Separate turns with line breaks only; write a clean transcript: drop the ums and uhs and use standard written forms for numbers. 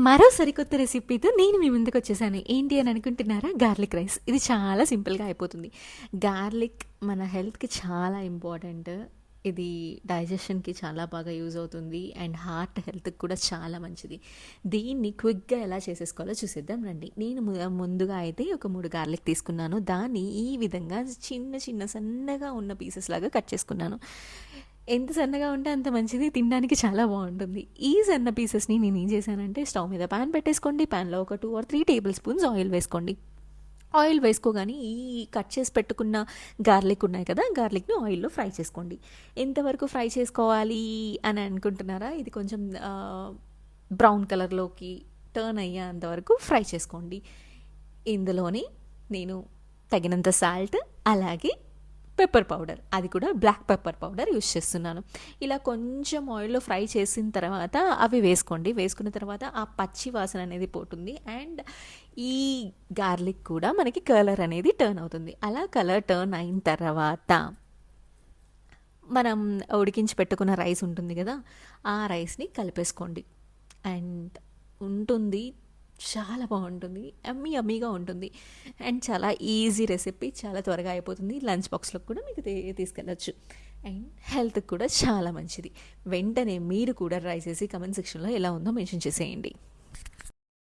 మరో సరికొత్త రెసిపీతో నేను మీ ముందుకు వచ్చేసాను. ఏంటి అని అనుకుంటున్నారా? Garlic rice. ఇది చాలా సింపుల్గా అయిపోతుంది. గార్లిక్ మన హెల్త్కి చాలా ఇంపార్టెంట్. ఇది డైజెషన్కి చాలా బాగా యూజ్ అవుతుంది అండ్ హార్ట్ హెల్త్కి కూడా చాలా మంచిది. దీన్ని క్విక్గా ఎలా చేసేసుకోవాలో చూసేద్దాం రండి. నేను ముందుగా అయితే ఒక 3 గార్లిక్ తీసుకున్నాను. దాన్ని ఈ విధంగా చిన్న చిన్న సన్నగా ఉన్న పీసెస్ లాగా కట్ చేసుకున్నాను. ఎంత సన్నగా ఉంటే అంత మంచిది, తినడానికి చాలా బాగుంటుంది. ఈ సన్న పీసెస్ని నేను ఏం చేశానంటే, స్టవ్ మీద ప్యాన్ పెట్టేసుకోండి. ప్యాన్లో ఒక 2 or 3 టేబుల్ స్పూన్స్ ఆయిల్ వేసుకోండి. ఆయిల్ వేసుకోగానే ఈ కట్ చేసి పెట్టుకున్న గార్లిక్ ఉన్నాయి కదా, గార్లిక్ని ఆయిల్లో ఫ్రై చేసుకోండి. ఎంతవరకు ఫ్రై చేసుకోవాలి అని అనుకుంటున్నారా? ఇది కొంచెం బ్రౌన్ కలర్లోకి టర్న్ అయ్యేంతవరకు ఫ్రై చేసుకోండి. ఇందులోని నేను తగినంత సాల్ట్, అలాగే పెప్పర్ పౌడర్, అది కూడా బ్లాక్ పెప్పర్ పౌడర్ యూస్ చేస్తున్నాను. ఇలా కొంచెం ఆయిల్లో ఫ్రై చేసిన తర్వాత అవి వేసుకోండి. వేసుకున్న తర్వాత ఆ పచ్చి వాసన అనేది పోతుంది అండ్ ఈ గార్లిక్ కూడా మనకి కలర్ అనేది టర్న్ అవుతుంది. అలా కలర్ టర్న్ అయిన తర్వాత మనం ఉడికించి పెట్టుకున్న రైస్ ఉంటుంది కదా, ఆ రైస్ని కలిపేసుకోండి. అండ్ ఉంటుంది, చాలా బాగుంటుంది, అమ్మీగా ఉంటుంది అండ్ చాలా ఈజీ రెసిపీ, చాలా త్వరగా అయిపోతుంది. లంచ్ బాక్స్లో కూడా మీకు తీసుకెళ్ళచ్చు అండ్ హెల్త్కి కూడా చాలా మంచిది. వెంటనే మీరు కూడా ట్రై చేసి కమెంట్ సెక్షన్లో ఎలా ఉందో మెన్షన్ చేసేయండి.